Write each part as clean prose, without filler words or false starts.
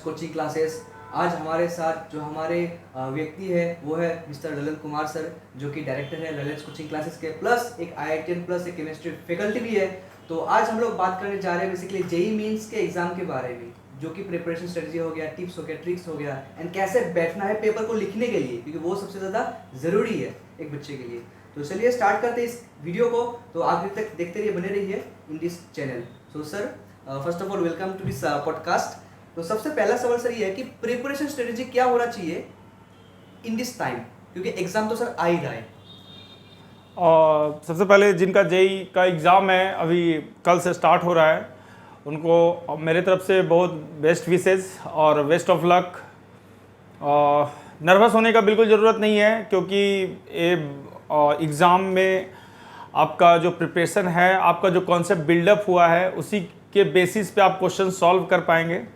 Coaching classes. आज हमारे साथ जो हमारे व्यक्ति है वो है मिस्टर ललन कुमार सर, जो कि डायरेक्टर है ललन कोचिंग क्लासेस के, प्लस एक IITian प्लस एक केमिस्ट्री फैकल्टी भी है। तो आज हम लोग बात करने जा रहे हैं बेसिकली जेई मेंस के एग्जाम के बारे में, जो कि प्रिपरेशन स्ट्रेटजी हो गया, टिप्स हो गया, ट्रिक्स हो गया, एंड कैसे बैठना है पेपर को लिखने के लिए, क्योंकि वो सबसे ज़्यादा ज़रूरी है एक बच्चे के लिए। तो चलिए स्टार्ट करते हैं इस वीडियो को। तो आगे तक देखते रहिए, बने रहिए in this channel. So sir, first of all welcome to this podcast. तो सबसे पहला सवाल सर ये है कि प्रिपरेशन स्ट्रेटजी क्या होना चाहिए इन दिस टाइम, क्योंकि एग्जाम तो सर आ ही रहा है। सबसे पहले जिनका जेई का एग्ज़ाम है अभी कल से स्टार्ट हो रहा है, उनको मेरे तरफ से बहुत बेस्ट विशेस और बेस्ट ऑफ लक। नर्वस होने का बिल्कुल ज़रूरत नहीं है, क्योंकि ये एग्ज़ाम में आपका जो प्रिपरेशन है, आपका जो कॉन्सेप्ट बिल्डअप हुआ है, उसी के बेसिस पे आप क्वेश्चन सॉल्व कर पाएंगे।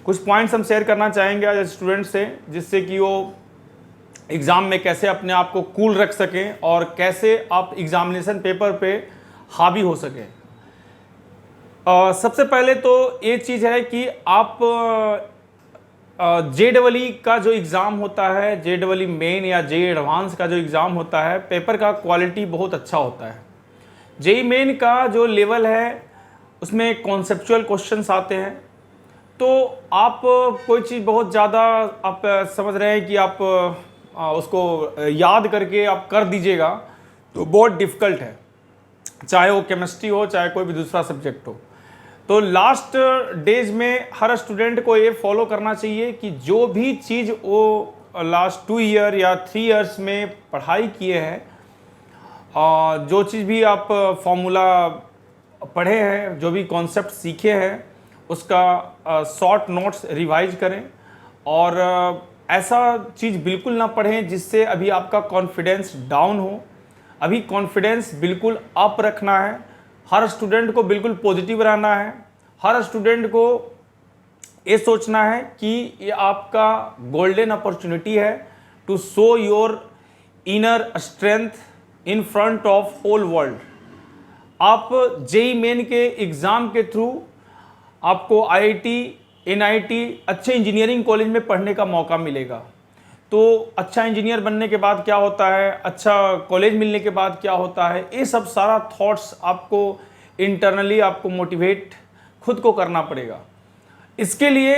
कुछ पॉइंट्स हम शेयर करना चाहेंगे आज स्टूडेंट से, जिससे कि वो एग्ज़ाम में कैसे अपने आप को कूल रख सकें और कैसे आप एग्ज़ामिनेशन पेपर पे हावी हो सकें। सबसे पहले तो ये चीज़ है कि आप JEE का जो एग्ज़ाम होता है, JEE मेन या JEE एडवांस का जो एग्ज़ाम होता है, पेपर का क्वालिटी बहुत अच्छा होता है। JEE मेन का जो लेवल है उसमें कॉन्सेप्चुअल क्वेश्चंस आते हैं। तो आप कोई चीज़ बहुत ज़्यादा आप समझ रहे हैं कि आप उसको याद करके आप कर दीजिएगा, तो बहुत डिफ़िकल्ट है, चाहे वो केमिस्ट्री हो चाहे कोई भी दूसरा सब्जेक्ट हो। तो लास्ट डेज में हर स्टूडेंट को ये फॉलो करना चाहिए कि जो भी चीज़ वो लास्ट 2 ईयर या 3 इयर्स में पढ़ाई किए हैं, जो चीज़ भी आप फॉर्मूला पढ़े हैं, जो भी कॉन्सेप्ट सीखे हैं, उसका शॉर्ट नोट्स रिवाइज करें। और ऐसा चीज़ बिल्कुल ना पढ़ें जिससे अभी आपका कॉन्फिडेंस डाउन हो। अभी कॉन्फिडेंस बिल्कुल अप रखना है। हर स्टूडेंट को बिल्कुल पॉजिटिव रहना है। हर स्टूडेंट को ये सोचना है कि ये आपका गोल्डन अपॉर्चुनिटी है to show your inner strength in front of whole world. आप जेई मेन के एग्ज़ाम के थ्रू आपको IIT, NIT, अच्छे इंजीनियरिंग कॉलेज में पढ़ने का मौका मिलेगा। तो अच्छा इंजीनियर बनने के बाद क्या होता है, अच्छा कॉलेज मिलने के बाद क्या होता है, ये सब सारा थॉट्स आपको इंटरनली आपको मोटिवेट खुद को करना पड़ेगा। इसके लिए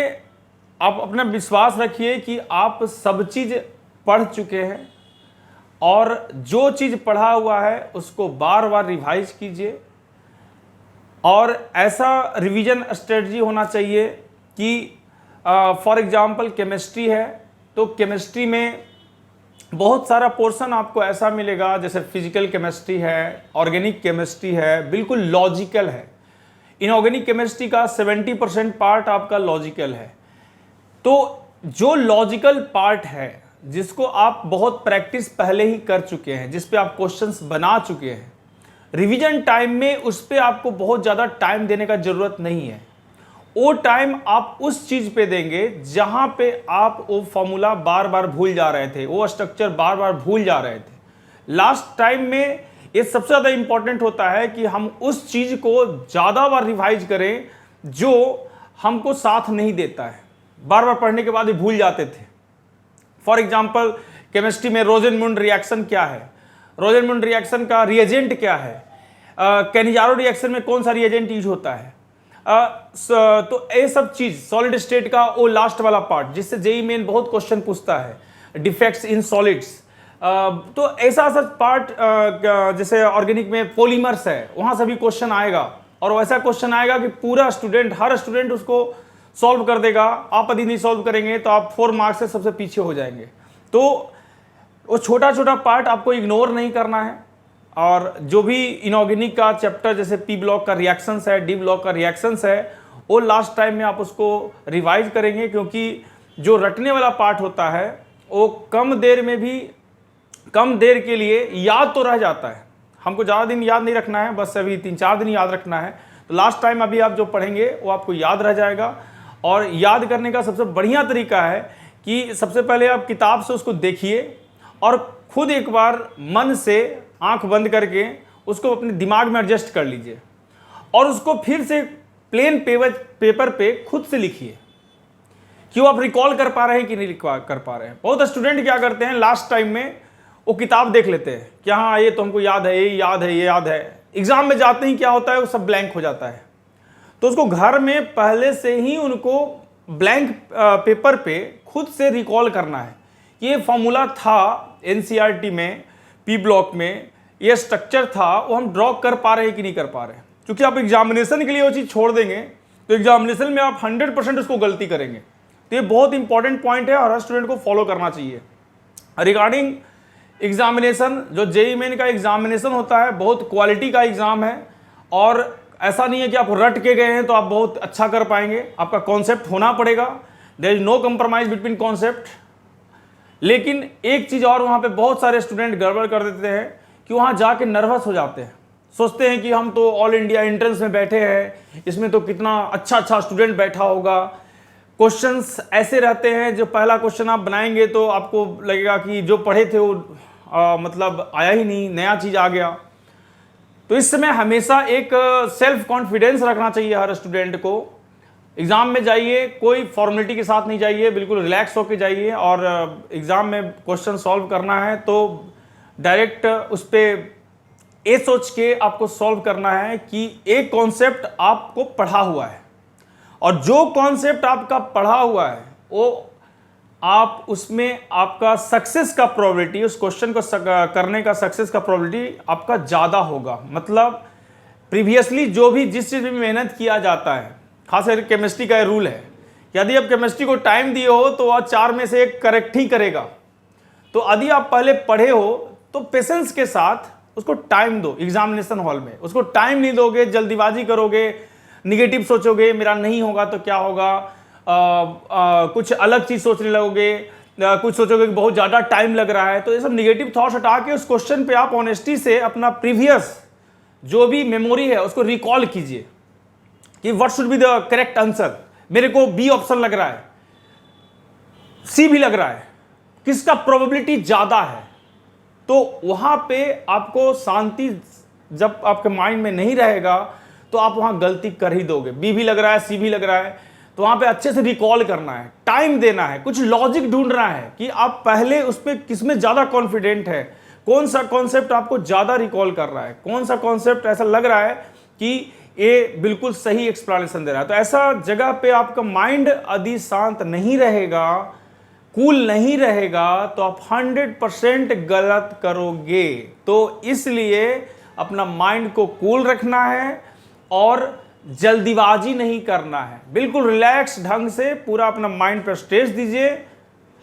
आप अपना विश्वास रखिए कि आप सब चीज़ पढ़ चुके हैं, और जो चीज़ पढ़ा हुआ है उसको बार बार रिवाइज कीजिए। और ऐसा रिवीजन स्ट्रेटजी होना चाहिए कि फॉर एग्जांपल केमिस्ट्री है, तो केमिस्ट्री में बहुत सारा पोर्शन आपको ऐसा मिलेगा, जैसे फिजिकल केमिस्ट्री है, ऑर्गेनिक केमिस्ट्री है, बिल्कुल लॉजिकल है। इनऑर्गेनिक केमिस्ट्री का 70% पार्ट आपका लॉजिकल है। तो जो लॉजिकल पार्ट है, जिसको आप बहुत प्रैक्टिस पहले ही कर चुके हैं, जिस पे आप क्वेश्चंस बना चुके हैं, रिवीजन टाइम में उस पर आपको बहुत ज़्यादा टाइम देने का ज़रूरत नहीं है। वो टाइम आप उस चीज़ पे देंगे जहाँ पे आप वो फॉर्मूला बार बार भूल जा रहे थे, वो स्ट्रक्चर बार बार भूल जा रहे थे। लास्ट टाइम में ये सबसे ज़्यादा इंपॉर्टेंट होता है कि हम उस चीज़ को ज़्यादा बार रिवाइज करें जो हमको साथ नहीं देता है, बार बार पढ़ने के बाद ही भूल जाते थे। फॉर एग्जाम्पल केमिस्ट्री में रोजेनमुंड रिएक्शन क्या है, रोजेनमुंड रिएक्शन का रिएजेंट क्या है, कैनिजारो रिएक्शन में कौन सा रिएजेंट यूज होता है, तो ये सब चीज़, सॉलिड स्टेट का वो लास्ट वाला पार्ट जिससे जेई मेन बहुत क्वेश्चन पूछता है, डिफेक्ट्स इन सॉलिड्स, तो ऐसा सब पार्ट, जैसे ऑर्गेनिक में पॉलीमर्स है, वहाँ से भी क्वेश्चन आएगा। और वैसा क्वेश्चन आएगा कि पूरा स्टूडेंट, हर स्टूडेंट उसको सॉल्व कर देगा। आप यदि नहीं सॉल्व करेंगे तो आप 4 मार्क्स से सबसे पीछे हो जाएंगे। तो वो छोटा छोटा पार्ट आपको इग्नोर नहीं करना है। और जो भी इनऑर्गेनिक का चैप्टर, जैसे P ब्लॉक का रिएक्शंस है, D ब्लॉक का रिएक्शंस है, वो लास्ट टाइम में आप उसको रिवाइज करेंगे, क्योंकि जो रटने वाला पार्ट होता है वो कम देर के लिए याद तो रह जाता है। हमको ज़्यादा दिन याद नहीं रखना है, बस अभी 3-4 दिन याद रखना है। तो लास्ट टाइम अभी आप जो पढ़ेंगे वो आपको याद रह जाएगा। और याद करने का सबसे बढ़िया तरीका है कि सबसे पहले आप किताब से उसको देखिए और खुद एक बार मन से आंख बंद करके उसको अपने दिमाग में एडजस्ट कर लीजिए और उसको फिर से प्लेन पेपर पे खुद से लिखिए। क्यों आप रिकॉल कर पा रहे हैं कि नहीं कर पा रहे हैं। बहुत स्टूडेंट क्या करते हैं, लास्ट टाइम में वो किताब देख लेते हैं कि हाँ ये तो हमको याद है, ये याद है, ये याद है। एग्जाम में जाते ही क्या होता है, वो सब ब्लैंक हो जाता है। तो उसको घर में पहले से ही उनको ब्लैंक पेपर पे खुद से रिकॉल करना है। ये फॉर्मूला था एनसीईआरटी में, पी ब्लॉक में, ये स्ट्रक्चर था, वो हम ड्रॉ कर पा रहे हैं कि नहीं कर पा रहे हैं। क्योंकि आप एग्जामिनेशन के लिए वो चीज़ छोड़ देंगे तो एग्जामिनेशन में आप 100% उसको गलती करेंगे। तो ये बहुत इंपॉर्टेंट पॉइंट है और हर स्टूडेंट को फॉलो करना चाहिए। रिगार्डिंग एग्जामिनेशन, जो जेईई मेन का एग्जामिनेशन होता है बहुत क्वालिटी का एग्जाम है और ऐसा नहीं है कि आप रट के गए हैं तो आप बहुत अच्छा कर पाएंगे। आपका कॉन्सेप्ट होना पड़ेगा, there is no compromise between concept. लेकिन एक चीज़ और, वहाँ पे बहुत सारे स्टूडेंट गड़बड़ कर देते हैं कि वहाँ जाके नर्वस हो जाते हैं, सोचते हैं कि हम तो ऑल इंडिया एंट्रेंस में बैठे हैं, इसमें तो कितना अच्छा अच्छा स्टूडेंट बैठा होगा। क्वेश्चंस ऐसे रहते हैं जो पहला क्वेश्चन आप बनाएंगे तो आपको लगेगा कि जो पढ़े थे वो मतलब आया ही नहीं, नया चीज़ आ गया। तो इस समय हमेशा एक सेल्फ कॉन्फिडेंस रखना चाहिए हर स्टूडेंट को। एग्ज़ाम में जाइए, कोई फॉर्मेलिटी के साथ नहीं जाइए, बिल्कुल रिलैक्स होकर जाइए और एग्ज़ाम में क्वेश्चन सॉल्व करना है तो डायरेक्ट उस पर ये सोच के आपको सॉल्व करना है कि एक कॉन्सेप्ट आपको पढ़ा हुआ है और जो कॉन्सेप्ट आपका पढ़ा हुआ है वो आप उसमें आपका सक्सेस का प्रोबेबिलिटी, उस क्वेश्चन को करने का सक्सेस का प्रोबेबिलिटी आपका ज़्यादा होगा। मतलब प्रीवियसली जो भी जिस चीज़ में मेहनत किया जाता है, खासकर केमिस्ट्री का रूल है, यदि आप केमिस्ट्री को टाइम दिए हो तो वह 4 में से 1 करेक्ट ही करेगा। तो यदि आप पहले पढ़े हो तो पेशेंस के साथ उसको टाइम दो। एग्जामिनेशन हॉल में उसको टाइम नहीं दोगे, जल्दीबाजी करोगे, निगेटिव सोचोगे, मेरा नहीं होगा तो क्या होगा, कुछ अलग चीज़ सोचने लगोगे, कुछ सोचोगे कि बहुत ज़्यादा टाइम लग रहा है, तो ये सब निगेटिव थॉट्स हटा के उस क्वेश्चन पे आप ऑनेस्टी से अपना प्रीवियस जो भी मेमोरी है उसको रिकॉल कीजिए कि what should be the correct answer. मेरे को बी ऑप्शन लग रहा है, सी भी लग रहा है, किसका प्रोबेबिलिटी ज़्यादा है। तो वहाँ पे आपको शांति जब आपके माइंड में नहीं रहेगा तो आप वहाँ गलती कर ही दोगे। बी भी लग रहा है, सी भी लग रहा है, तो वहाँ पे अच्छे से रिकॉल करना है, टाइम देना है, कुछ लॉजिक ढूंढना है कि आप पहले उस पर किस में ज़्यादा कॉन्फिडेंट है, कौन सा कॉन्सेप्ट आपको ज़्यादा रिकॉल कर रहा है, कौन सा कॉन्सेप्ट ऐसा लग रहा है कि ये बिल्कुल सही एक्सप्लेनेशन दे रहा है। तो ऐसा जगह पे आपका माइंड यदि शांत नहीं रहेगा, कूल नहीं रहेगा, तो आप 100% गलत करोगे। तो इसलिए अपना माइंड को कूल रखना है और जल्दीबाजी नहीं करना है, बिल्कुल रिलैक्स ढंग से पूरा अपना माइंड पर स्ट्रेस दीजिए।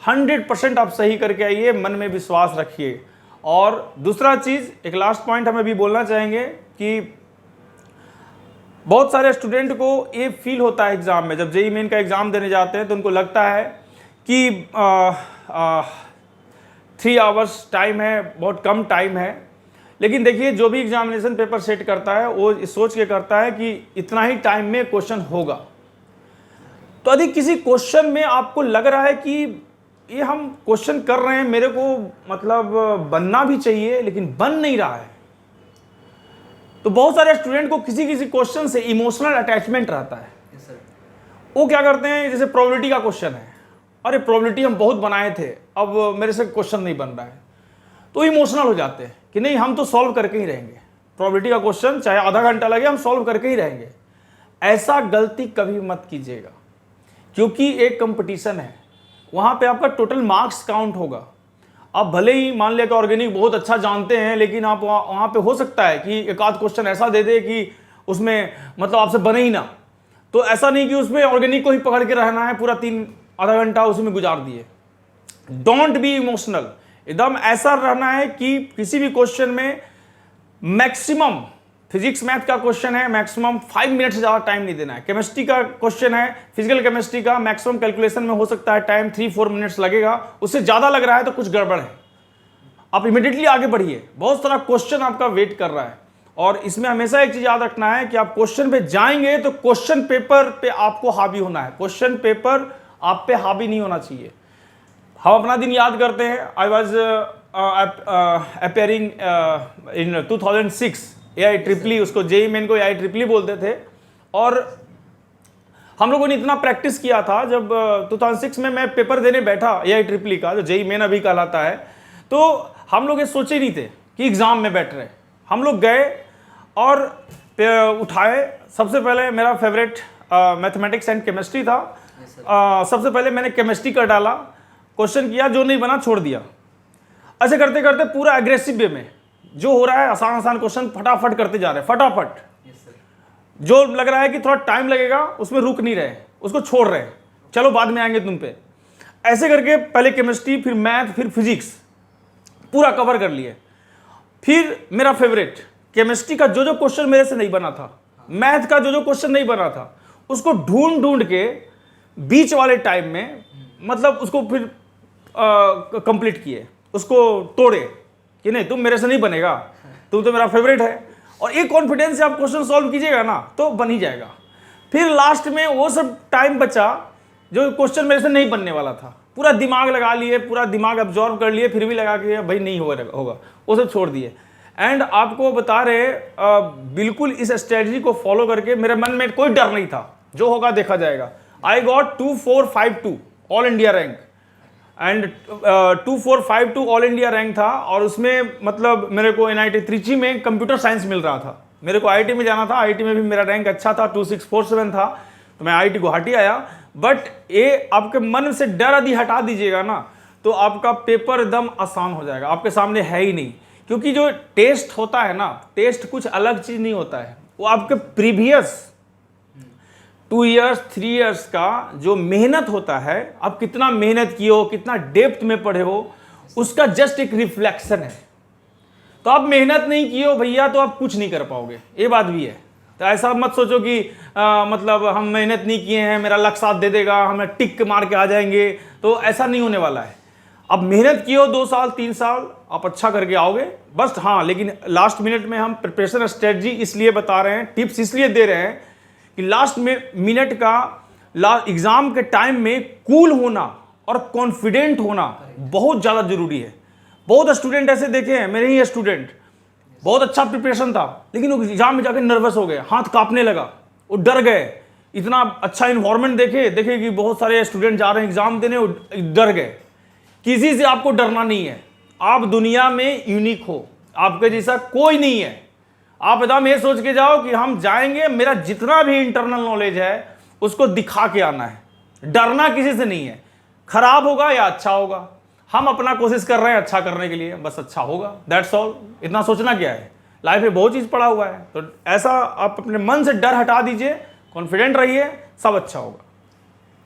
100% आप सही करके आइए, मन में विश्वास रखिए। और दूसरा चीज़, एक लास्ट पॉइंट हमें भी बोलना चाहेंगे कि बहुत सारे स्टूडेंट को ये फील होता है एग्ज़ाम में, जब जेईई मेन का एग्ज़ाम देने जाते हैं तो उनको लगता है कि 3 आवर्स टाइम है, बहुत कम टाइम है। लेकिन देखिए, जो भी एग्जामिनेशन पेपर सेट करता है वो इस सोच के करता है कि इतना ही टाइम में क्वेश्चन होगा। तो यदि किसी क्वेश्चन में आपको लग रहा है कि ये हम क्वेश्चन कर रहे हैं, मेरे को मतलब बनना भी चाहिए लेकिन बन नहीं रहा है, तो बहुत सारे स्टूडेंट को किसी किसी क्वेश्चन से इमोशनल अटैचमेंट रहता है। वो क्या करते हैं, जैसे प्रोबेबिलिटी का क्वेश्चन है, अरे प्रोबेबिलिटी हम बहुत बनाए थे, अब मेरे से क्वेश्चन नहीं बन रहा है, तो इमोशनल हो जाते हैं कि नहीं हम तो सॉल्व करके ही रहेंगे, प्रोबेबिलिटी का क्वेश्चन चाहे आधा घंटा लगे हम सॉल्व करके ही रहेंगे। ऐसा गलती कभी मत कीजिएगा, क्योंकि एक कंपटीशन है, वहाँ पे आपका टोटल मार्क्स काउंट होगा। आप भले ही मान लिया कि ऑर्गेनिक बहुत अच्छा जानते हैं, लेकिन आप वहाँ पे हो सकता है कि एक आध क्वेश्चन ऐसा दे दे कि उसमें मतलब आपसे बने ही ना। तो ऐसा नहीं कि उसमें ऑर्गेनिक को ही पकड़ के रहना है, पूरा आधा घंटा उसी में गुजार दिए। डोंट बी इमोशनल, एकदम ऐसा रहना है कि किसी भी क्वेश्चन में मैक्सिमम, फिजिक्स मैथ का क्वेश्चन है, मैक्सिमम 5 मिनट से ज़्यादा टाइम नहीं देना है। केमिस्ट्री का क्वेश्चन है, फिजिकल केमिस्ट्री का, मैक्सिमम कैलकुलेशन में हो सकता है टाइम 3-4 मिनट्स लगेगा, उससे ज़्यादा लग रहा है तो कुछ गड़बड़ है, आप इमीडिएटली आगे बढ़िए। बहुत सारा क्वेश्चन आपका वेट कर रहा है और इसमें हमेशा एक चीज़ याद रखना है कि आप क्वेश्चन पे जाएंगे तो क्वेश्चन पेपर पे आपको हावी होना है, क्वेश्चन पेपर आप पे हावी नहीं होना चाहिए। हम अपना दिन याद करते हैं, I was appearing in 2006 AI ट्रिपली, उसको जेईई मेन को AI ट्रिपली बोलते थे, और हम लोगों ने इतना प्रैक्टिस किया था जब 2006 में मैं पेपर देने बैठा AI ट्रिपल का, जो जेई मेन अभी कहलाता है, तो हम लोग ये सोचे नहीं थे कि एग्ज़ाम में बैठ रहे। हम लोग गए और उठाए। सबसे पहले मेरा फेवरेट मैथमेटिक्स एंड केमिस्ट्री था। सबसे पहले मैंने केमिस्ट्री कर डाला, क्वेश्चन किया, जो नहीं बना छोड़ दिया। ऐसे करते करते पूरा एग्रेसिव वे में जो हो रहा है, आसान आसान क्वेश्चन फटाफट करते जा रहे हैं, फटाफट। जो लग रहा है कि थोड़ा टाइम लगेगा उसमें रुक नहीं रहे, उसको छोड़ रहे हैं, चलो बाद में आएंगे तुम पे। ऐसे करके पहले केमिस्ट्री, फिर मैथ, फिर फिजिक्स पूरा कवर कर लिए। फिर मेरा फेवरेट केमिस्ट्री का जो जो क्वेश्चन मेरे से नहीं बना था, मैथ का जो जो क्वेश्चन नहीं बना था, उसको ढूंढ ढूंढ के बीच वाले टाइम में, मतलब उसको फिर कंप्लीट किए, उसको तोड़े कि नहीं तुम मेरे से नहीं बनेगा, तुम तो मेरा फेवरेट है। और एक कॉन्फिडेंस से आप क्वेश्चन सॉल्व कीजिएगा ना तो बन ही जाएगा। फिर लास्ट में वो सब टाइम बचा जो क्वेश्चन मेरे से नहीं बनने वाला था, पूरा दिमाग लगा लिए, पूरा दिमाग अब्जॉर्व कर लिए, फिर भी लगा कि भाई नहीं होगा, वो सब छोड़ दिए। एंड आपको बता रहे बिल्कुल इस स्ट्रेटजी को फॉलो करके मेरे मन में कोई डर नहीं था, जो होगा देखा जाएगा। I got 2452 all India rank, and 2452 all India rank था। और उसमें मतलब मेरे को NIT त्रिची में कंप्यूटर साइंस मिल रहा था, मेरे को IIT में जाना था, IIT में भी मेरा रैंक अच्छा था, 2647 था, तो मैं IIT गुवाहाटी आया। बट ये आपके मन से डर यदि हटा दीजिएगा ना तो आपका पेपर एकदम आसान हो जाएगा, आपके सामने है ही नहीं। क्योंकि जो टेस्ट होता है ना, टेस्ट कुछ अलग चीज़ नहीं होता है, वो आपके प्रीवियस 2 इयर्स 3 इयर्स का जो मेहनत होता है, आप कितना मेहनत किए हो, कितना डेप्थ में पढ़े हो, उसका जस्ट एक रिफ्लेक्शन है। तो आप मेहनत नहीं किए हो भैया तो आप कुछ नहीं कर पाओगे, ये बात भी है। तो ऐसा मत सोचो कि मतलब हम मेहनत नहीं किए हैं, मेरा लक साथ दे देगा, हमें टिक मार के आ जाएंगे, तो ऐसा नहीं होने वाला है। अब मेहनत किए हो 2 साल 3 साल, आप अच्छा करके आओगे बस। हाँ, लेकिन लास्ट मिनट में हम प्रिपरेशन स्ट्रेटजी इसलिए बता रहे हैं, टिप्स इसलिए दे रहे हैं कि लास्ट में मिनट का एग्जाम के टाइम में कूल होना और कॉन्फिडेंट होना बहुत ज़्यादा जरूरी है। बहुत स्टूडेंट ऐसे देखे हैं, मेरे ही स्टूडेंट, बहुत अच्छा प्रिपरेशन था लेकिन वो एग्जाम में जाकर नर्वस हो गए, हाथ कांपने लगा, वो डर गए। इतना अच्छा इन्वायरमेंट देखे कि बहुत सारे स्टूडेंट जा रहे हैं एग्जाम देने, वो डर गए। किसी से आपको डरना नहीं है, आप दुनिया में यूनिक हो, आपके जैसा कोई नहीं है। आप एकदम ये सोच के जाओ कि हम जाएंगे, मेरा जितना भी इंटरनल नॉलेज है उसको दिखा के आना है, डरना किसी से नहीं है। खराब होगा या अच्छा होगा, हम अपना कोशिश कर रहे हैं अच्छा करने के लिए, बस अच्छा होगा, दैट्स ऑल। इतना सोचना क्या है, लाइफ में बहुत चीज़ पड़ा हुआ है। तो ऐसा आप अपने मन से डर हटा दीजिए, कॉन्फिडेंट रहिए, सब अच्छा होगा।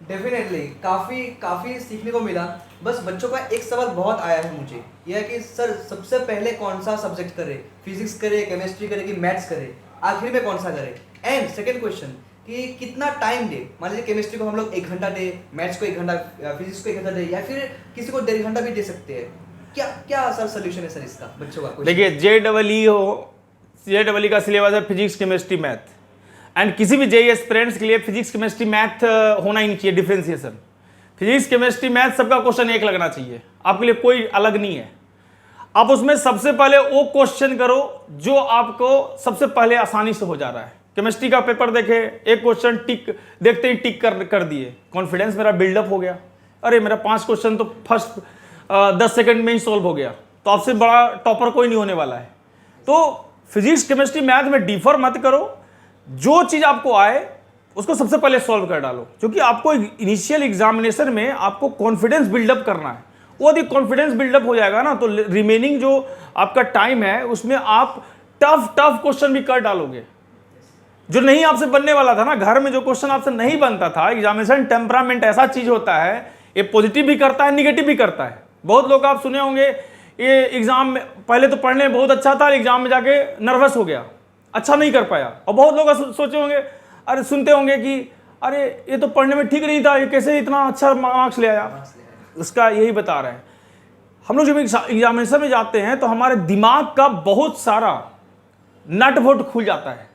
डेफिनेटली काफ़ी सीखने को मिला। बस बच्चों का एक सवाल बहुत आया है मुझे, यह है कि सर सबसे पहले कौन सा सब्जेक्ट करे, फिजिक्स करे, केमिस्ट्री करे कि मैथ्स करे, आखिर में कौन सा करे। एंड सेकंड क्वेश्चन कि कितना टाइम दे, मान लीजिए केमिस्ट्री को हम लोग 1 घंटा दे, मैथ्स को 1 घंटा, फिजिक्स को 1 घंटा दे, या फिर किसी को 1.5 घंटा भी दे सकते हैं। क्या सर सोल्यूशन है सर इसका बच्चों का? देखिए JEE का सिलेबस है फिजिक्स केमिस्ट्री मैथ, एंड किसी भी JEE एस्पिरेंट्स के लिए फिजिक्स केमिस्ट्री मैथ होना ही नहीं चाहिए, डिफरेंशिएशन। फिजिक्स केमिस्ट्री मैथ सबका क्वेश्चन एक लगना चाहिए, आपके लिए कोई अलग नहीं है। आप उसमें सबसे पहले वो क्वेश्चन करो जो आपको सबसे पहले आसानी से हो जा रहा है। केमिस्ट्री का पेपर देखे, एक क्वेश्चन टिक देखते ही टिक कर दिए, कॉन्फिडेंस मेरा बिल्डअप हो गया, अरे मेरा 5 क्वेश्चन तो फर्स्ट 10 सेकंड में ही सॉल्व हो गया, तो आपसे बड़ा टॉपर कोई नहीं होने वाला है। तो फिजिक्स केमिस्ट्री मैथ में डिफर मत करो, जो चीज़ आपको आए उसको सबसे पहले सॉल्व कर डालो, क्योंकि आपको इनिशियल एग्जामिनेशन में आपको कॉन्फिडेंस बिल्डअप करना है। वो यदि कॉन्फिडेंस बिल्डअप हो जाएगा ना तो रिमेनिंग जो आपका टाइम है उसमें आप टफ क्वेश्चन भी कर डालोगे, जो नहीं आपसे बनने वाला था ना। घर में जो क्वेश्चन आपसे नहीं बनता था, एग्जामिनेशन टेम्परामेंट ऐसा चीज़ होता है, ये पॉजिटिव भी करता है, निगेटिव भी करता है। बहुत लोग आप सुने होंगे, ये एग्जाम में पहले तो पढ़ने में बहुत अच्छा था, एग्जाम में जाके नर्वस हो गया, अच्छा नहीं कर पाया। और बहुत लोग सोचे होंगे, अरे सुनते होंगे कि अरे ये तो पढ़ने में ठीक नहीं था, ये कैसे इतना अच्छा मार्क्स ले आया। उसका यही बता रहे हैं, हम लोग जब एग्जामिनेशन में जाते हैं तो हमारे दिमाग का बहुत सारा नट बोल्ट खुल जाता है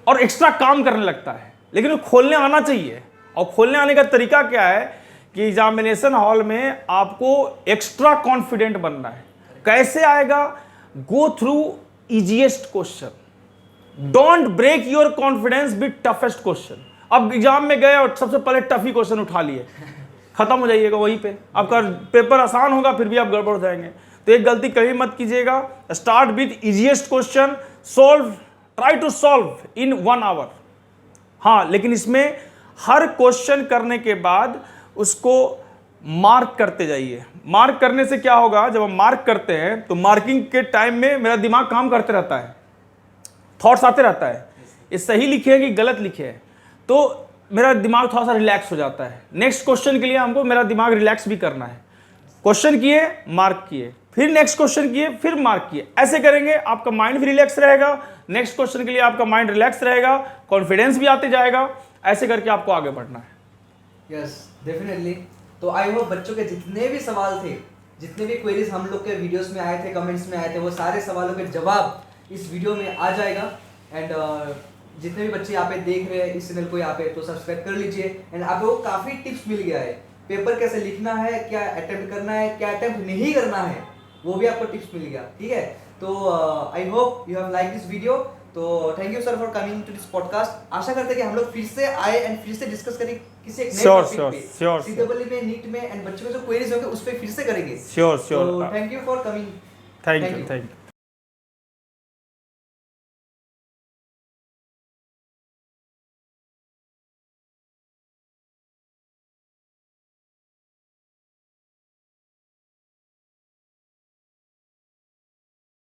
और एक्स्ट्रा काम करने लगता है, लेकिन वो खोलने आना चाहिए। और खोलने आने का तरीका क्या है कि एग्जामिनेशन हॉल में आपको एक्स्ट्रा कॉन्फिडेंट बनना है। कैसे आएगा? Go through easiest question, don't break your confidence with toughest question. अब एग्जाम में गए और सबसे पहले टफ ही क्वेश्चन उठा लिए, खत्म हो जाइएगा वहीं पे। आपका पेपर आसान होगा फिर भी आप गड़बड़ हो जाएंगे। तो एक गलती कभी मत कीजिएगा। Start with easiest question, solve, try to solve in 1 hour. हाँ, लेकिन इसमें हर क्वेश्चन करने के बाद उसको मार्क करते जाइए। मार्क करने से क्या होगा, जब हम मार्क करते हैं तो मार्किंग के टाइम में मेरा दिमाग काम करते रहता है, थॉट्स आते रहता है, ये सही लिखे हैं कि गलत लिखे हैं, तो मेरा दिमाग थोड़ा सा रिलैक्स हो जाता है। नेक्स्ट क्वेश्चन के लिए हमको मेरा दिमाग रिलैक्स भी करना है। क्वेश्चन किए, मार्क किए, फिर नेक्स्ट क्वेश्चन किए, फिर मार्क किए, ऐसे करेंगे आपका माइंड भी रिलैक्स रहेगा। नेक्स्ट क्वेश्चन के लिए आपका माइंड रिलैक्स रहेगा, कॉन्फिडेंस भी आते जाएगा। ऐसे करके आपको आगे बढ़ना है। Yes, definitely. तो आई होप बच्चों के जितने भी सवाल थे, जितने भी क्वेरीज हम लोग के वीडियोस में आए थे, कमेंट्स में आए थे, वो सारे सवालों के जवाब इस वीडियो में आ जाएगा। एंड जितने भी बच्चे यहाँ पे देख रहे हैं इस चैनल को यहाँ पे, तो सब्सक्राइब कर लीजिए। एंड आपको काफ़ी टिप्स मिल गया है, पेपर कैसे लिखना है, क्या अटेम्प्ट करना है, क्या अटेम्प्ट नहीं करना है, वो भी आपको टिप्स मिल गया। ठीक है, तो I hope you have like this video. तो thank you sir for coming to this podcast. आशा करते हैं कि हम लोग फिर से आए एंड फिर से डिस्कस करें किसी एक नए टॉपिक पे, सीटेबल में, नीट में, एंड बच्चों के जो क्वेरीज होंगे उस पे फिर से करेंगे। Sure. Thank you for coming. Thank you.